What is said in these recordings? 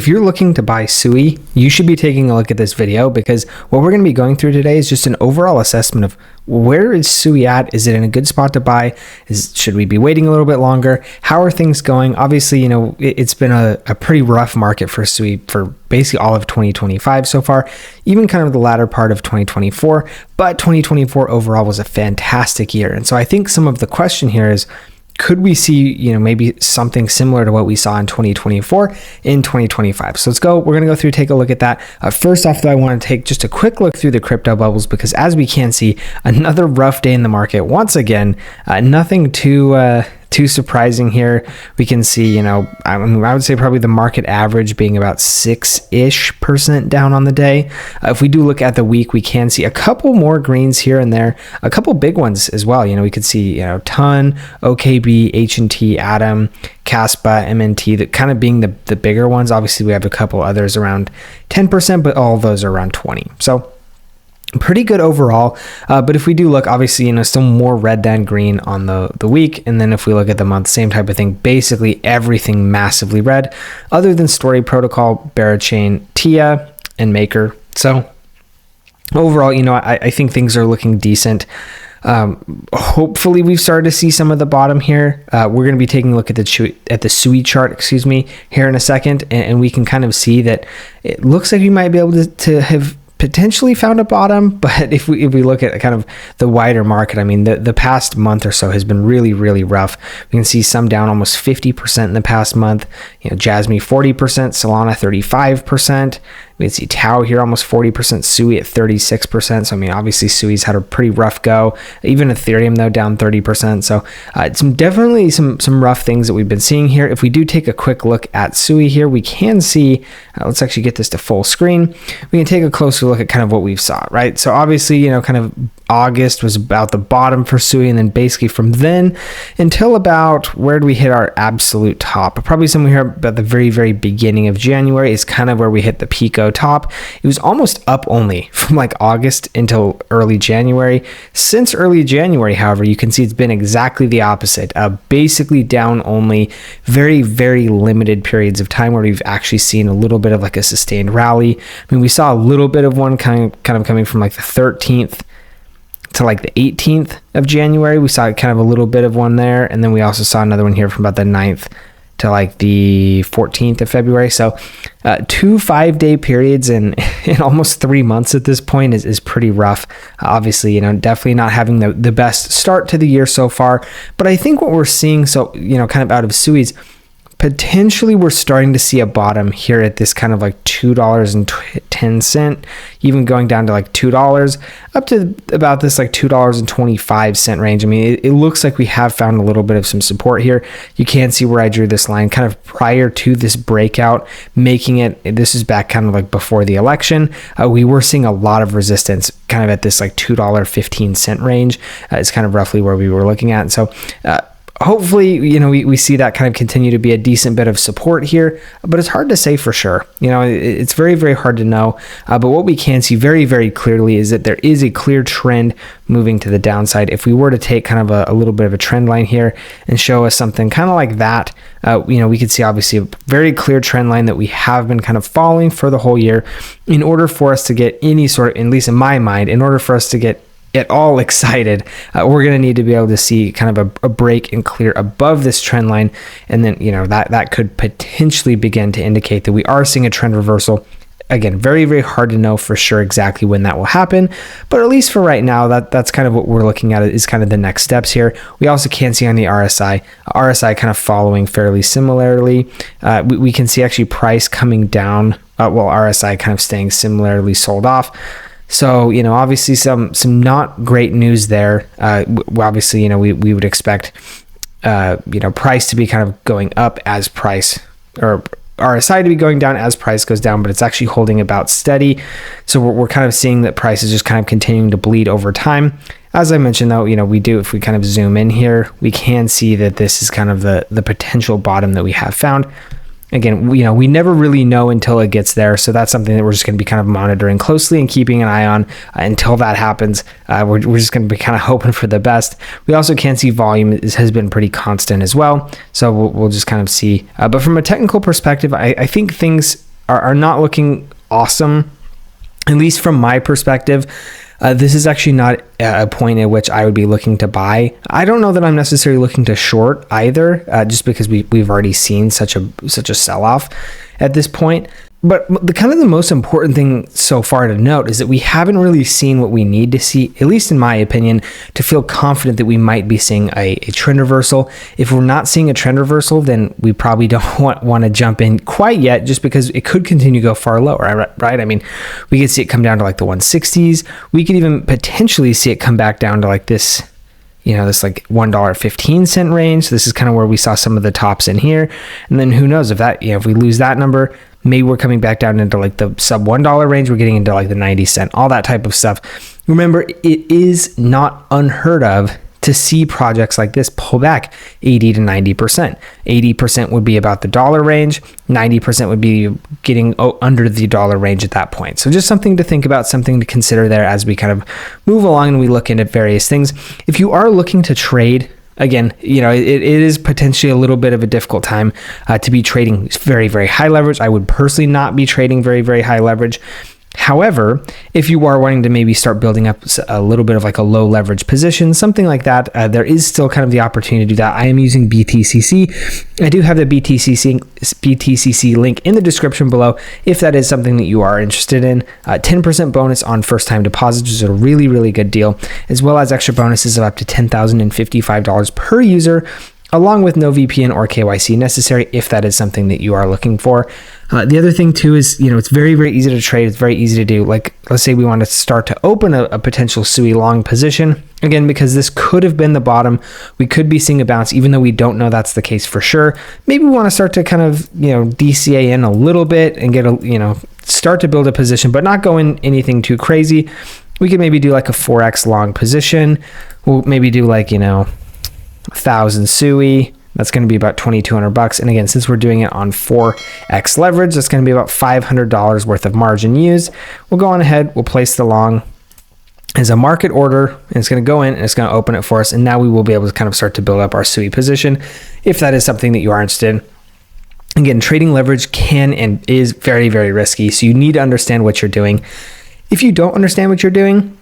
If you're looking to buy SUI, you should be taking a look at this video, because what we're going to be going through today is just an overall assessment of where is SUI at? Is it in a good spot to buy? Should we be waiting a little bit longer? How are things going? Obviously, it's been a pretty rough market for SUI for basically all of 2025 so far, even kind of the latter part of 2024, but 2024 overall was a fantastic year. And so I think some of the question here is, could we see, maybe something similar to what we saw in 2024 in 2025? So let's go. We're going to go through, take a look at that. First off, though, I want to take just a quick look through the crypto bubbles, because as we can see, another rough day in the market. Once again, nothing too surprising here. We can see, I would say probably the market average being about 6-ish% down on the day. If we do look at the week, we can see a couple more greens here and there, a couple big ones as well. We could see, Ton, OKB, H&T, Atom, Caspa, MNT, that kind of being the bigger ones. Obviously, we have a couple others around 10%, but all of those are around 20. So pretty good overall, but if we do look, obviously, still more red than green on the week. And then if we look at the month, same type of thing, basically everything massively red, other than Story Protocol, Barachain, Tia, and Maker. So overall, I think things are looking decent. Hopefully we've started to see some of the bottom here. We're going to be taking a look at the SUI chart, here in a second, and we can kind of see that it looks like we might be able to have potentially found a bottom. But if we look at kind of the wider market, the past month or so has been really, really rough. We can see some down almost 50% in the past month. Jasmy 40%, Solana 35%. We can see Tau here almost 40%, SUI at 36%. So obviously SUI's had a pretty rough go. Even Ethereum though down 30%. So it's definitely some rough things that we've been seeing here. If we do take a quick look at SUI here, we can see. Let's actually get this to full screen. We can take a closer look at kind of what we've saw, right? So obviously, kind of August was about the bottom for SUI, and then basically from then until about, where do we hit our absolute top? Probably somewhere here about the very, very beginning of January is kind of where we hit the Pico top. It was almost up only from like August until early January. Since early January, however, you can see it's been exactly the opposite, basically down only, very, very limited periods of time where we've actually seen a little bit of like a sustained rally. We saw a little bit of one kind of coming from like the 13th to like the 18th of January. We saw kind of a little bit of one there, and then we also saw another one here from about the 9th to like the 14th of February. So 2 5-day periods in almost 3 months at this point is pretty rough. Obviously, definitely not having the best start to the year so far. But I think what we're seeing, so kind of out of SUI's, potentially we're starting to see a bottom here at this kind of like $2.10, even going down to like $2, up to about this like $2.25 range. It looks like we have found a little bit of some support here. You can see where I drew this line kind of prior to this breakout, making it, this is back kind of like before the election. We were seeing a lot of resistance kind of at this like $2.15 range. It's kind of roughly where we were looking at. And so, hopefully, we see that kind of continue to be a decent bit of support here, but it's hard to say for sure. It's very, very hard to know. But what we can see very, very clearly is that there is a clear trend moving to the downside. If we were to take kind of a little bit of a trend line here and show us something kind of like that, we could see obviously a very clear trend line that we have been kind of following for the whole year. In order for us to get any sort of, at least in my mind, in order for us to get at all excited, we're going to need to be able to see kind of a break and clear above this trend line, and then that could potentially begin to indicate that we are seeing a trend reversal. Again, very, very hard to know for sure exactly when that will happen, but at least for right now, that's kind of what we're looking at is kind of the next steps here. We also can see on the RSI kind of following fairly similarly. We can see actually price coming down, while RSI kind of staying similarly sold off. So, obviously some not great news there. Obviously, we would expect, price to be kind of going up as price, or RSI to be going down as price goes down, but it's actually holding about steady. So we're kind of seeing that price is just kind of continuing to bleed over time. As I mentioned though, if we kind of zoom in here, we can see that this is kind of the potential bottom that we have found. Again, we never really know until it gets there. So that's something that we're just going to be kind of monitoring closely and keeping an eye on until that happens. We're just going to be kind of hoping for the best. We also can see volume has been pretty constant as well. So we'll just kind of see. But from a technical perspective, I think things are not looking awesome, at least from my perspective. This is actually not a point at which I would be looking to buy. I don't know that I'm necessarily looking to short either, just because we've already seen such a sell-off at this point. But the most important thing so far to note is that we haven't really seen what we need to see, at least in my opinion, to feel confident that we might be seeing a trend reversal. If we're not seeing a trend reversal, then we probably don't want to jump in quite yet, just because it could continue to go far lower, right? I mean, we could see it come down to like the 160s. We could even potentially see it come back down to like this, this like $1.15 range. This is kind of where we saw some of the tops in here. And then who knows if that, if we lose that number, maybe we're coming back down into like the sub $1 range. We're getting into like the 90-cent, all that type of stuff. Remember, it is not unheard of to see projects like this pull back 80 to 90%. 80% would be about the dollar range. 90% would be getting under the dollar range at that point. So just something to think about, something to consider there as we kind of move along and we look into various things. If you are looking to trade, again, it is potentially a little bit of a difficult time to be trading very, very high leverage. I would personally not be trading very, very high leverage. However, if you are wanting to maybe start building up a little bit of like a low leverage position, something like that, there is still kind of the opportunity to do that. I am using BTCC. I do have the BTCC link in the description below if that is something that you are interested in. 10% bonus on first time deposits, which is a really, really good deal, as well as extra bonuses of up to $10,055 per user, along with no VPN or KYC necessary if that is something that you are looking for. The other thing too is, it's very, very easy to trade. It's very easy to do. Like, let's say we want to start to open a potential SUI long position. Again, because this could have been the bottom, we could be seeing a bounce, even though we don't know that's the case for sure. Maybe we want to start to kind of, DCA in a little bit and get start to build a position, but not go in anything too crazy. We could maybe do like a 4x long position. We'll maybe do like, 1,000 SUI. That's going to be about $2,200. And again, since we're doing it on 4x leverage, that's going to be about $500 worth of margin used. We'll go on ahead. We'll place the long as a market order, and it's going to go in and it's going to open it for us. And now we will be able to kind of start to build up our SUI position if that is something that you are interested in. Again, trading leverage can and is very, very risky. So you need to understand what you're doing. If you don't understand what you're doing,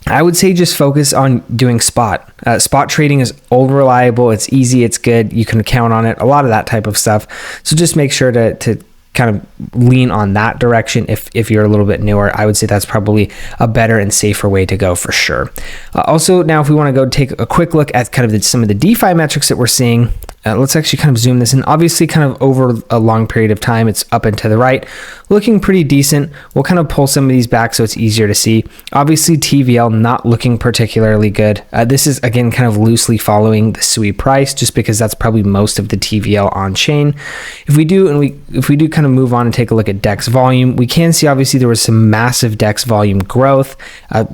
I would say just focus on doing spot. Spot trading is old, reliable. It's easy. It's good. You can count on it. A lot of that type of stuff. So just make sure to kind of lean on that direction. If you're a little bit newer, I would say that's probably a better and safer way to go for sure. Also, now if we want to go take a quick look at kind of some of the DeFi metrics that we're seeing, let's actually kind of zoom this in. Obviously, kind of over a long period of time, it's up and to the right, looking pretty decent. We'll kind of pull some of these back so it's easier to see. Obviously, TVL not looking particularly good. This is, again, kind of loosely following the SUI price, just because that's probably most of the TVL on chain. If we do kind of move on and take a look at DEX volume, we can see obviously there was some massive DEX volume growth.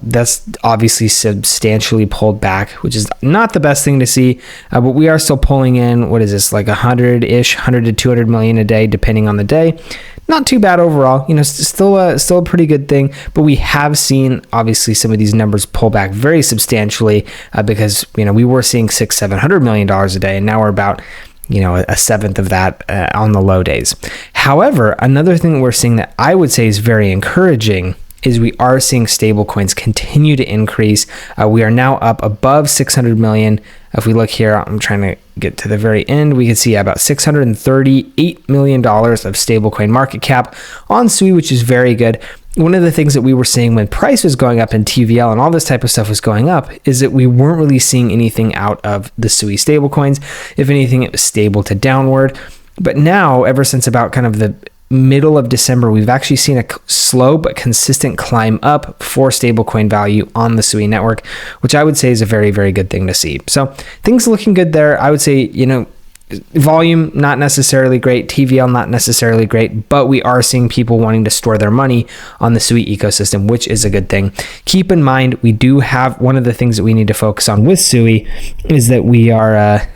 That's obviously substantially pulled back, which is not the best thing to see, but we are still pulling in, what is this, like 100-ish, 100 to 200 million a day, depending on the day. Not too bad overall, still a pretty good thing, but we have seen obviously some of these numbers pull back very substantially because, we were seeing $600-700 million a day, and now we're about, a seventh of that on the low days. However, another thing we're seeing that I would say is very encouraging is we are seeing stablecoins continue to increase. We are now up above 600 million. If we look here, I'm trying to get to the very end, we can see about $638 million of stablecoin market cap on SUI, which is very good. One of the things that we were seeing when price was going up and TVL and all this type of stuff was going up is that we weren't really seeing anything out of the SUI stablecoins. If anything, it was stable to downward. But now, ever since about kind of the middle of December, we've actually seen a slow but consistent climb up for stablecoin value on the SUI network, which I would say is a very, very good thing to see. So things looking good there. I would say, volume not necessarily great, TVL not necessarily great, but we are seeing people wanting to store their money on the SUI ecosystem, which is a good thing. Keep in mind, we do have one of the things that we need to focus on with SUI is that we are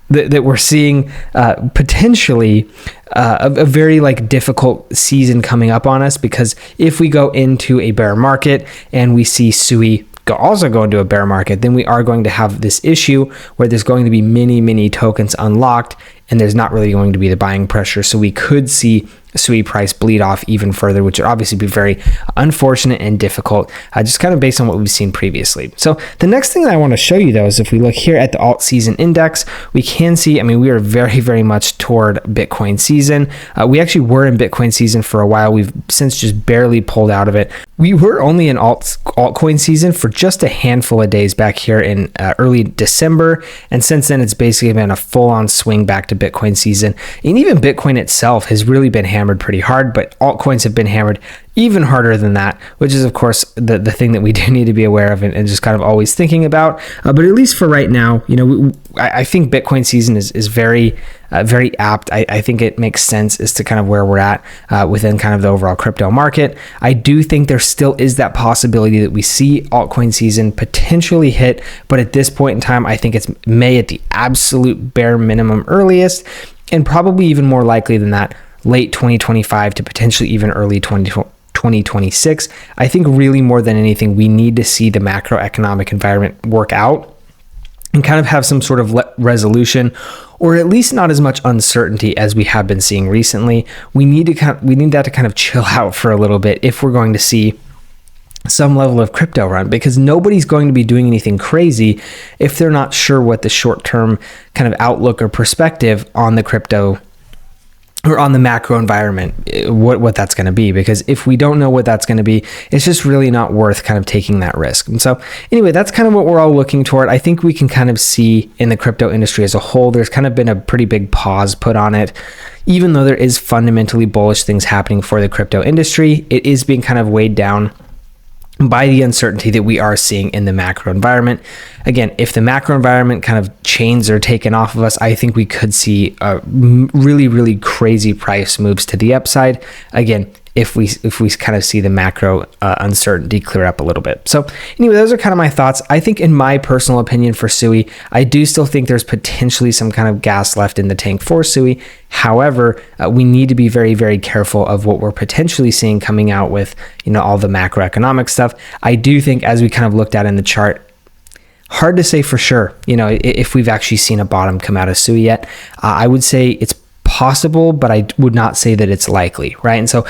that we're seeing potentially a very difficult season coming up on us, because if we go into a bear market and we see SUI also go into a bear market, then we are going to have this issue where there's going to be many tokens unlocked and there's not really going to be the buying pressure. So we could see SUI price bleed off even further, which would obviously be very unfortunate and difficult, just kind of based on what we've seen previously. So the next thing that I want to show you though is if we look here at the alt season index, we can see, I mean, we are very, very much toward Bitcoin season. We actually were in Bitcoin season for a while. We've since just barely pulled out of it. We were only in altcoin season for just a handful of days back here in early December. And since then, it's basically been a full-on swing back to Bitcoin season. And even Bitcoin itself has really been hammered pretty hard, but altcoins have been hammered even harder than that, which is, of course, the thing that we do need to be aware of and just kind of always thinking about. But at least for right now, you know, I think Bitcoin season is very apt. I think it makes sense as to kind of where we're at within kind of the overall crypto market. I do think there still is that possibility that we see altcoin season potentially hit, but at this point in time, I think it's May at the absolute bare minimum earliest, and probably even more likely than that, late 2025 to potentially even early 2026. I think really more than anything, we need to see the macroeconomic environment work out and kind of have some sort of resolution, or at least not as much uncertainty as we have been seeing recently. We need that to kind of chill out for a little bit if we're going to see some level of crypto run, because nobody's going to be doing anything crazy if they're not sure what the short-term kind of outlook or perspective on the crypto or on the macro environment, what that's going to be. Because if we don't know what that's going to be, it's just really not worth kind of taking that risk. And so anyway, that's kind of what we're all looking toward. I think we can kind of see in the crypto industry as a whole, there's kind of been a pretty big pause put on it. Even though there is fundamentally bullish things happening for the crypto industry, it is being kind of weighed down by the uncertainty that we are seeing in the macro environment. Again, if the macro environment kind of chains are taken off of us, I think we could see really, really crazy price moves to the upside. Again, if we kind of see the macro uncertainty clear up a little bit. So anyway, those are kind of my thoughts. I think in my personal opinion for SUI, I do still think there's potentially some kind of gas left in the tank for SUI. However, we need to be very, very careful of what we're potentially seeing coming out with, you know, all the macroeconomic stuff. I do think, as we kind of looked at in the chart, hard to say for sure, you know, if we've actually seen a bottom come out of SUI yet. I would say it's possible, but I would not say that it's likely, right? And so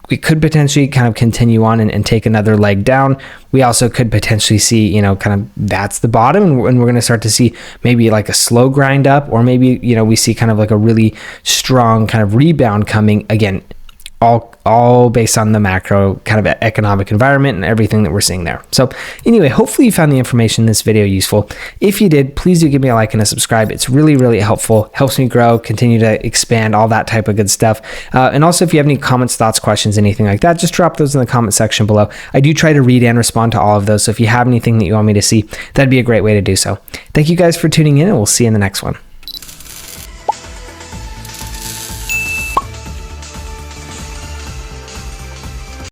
we could potentially kind of continue on and take another leg down. We also could potentially see, you know, kind of that's the bottom, and we're going to start to see maybe like a slow grind up, or maybe, you know, we see kind of like a really strong kind of rebound coming again, all based on the macro kind of economic environment and everything that we're seeing there. So anyway, hopefully you found the information in this video useful. If you did, please do give me a like and a subscribe. It's really, really helpful. Helps me grow, continue to expand, all that type of good stuff. And also, if you have any comments, thoughts, questions, anything like that, just drop those in the comment section below. I do try to read and respond to all of those. So if you have anything that you want me to see, that'd be a great way to do so. Thank you guys for tuning in, and we'll see you in the next one.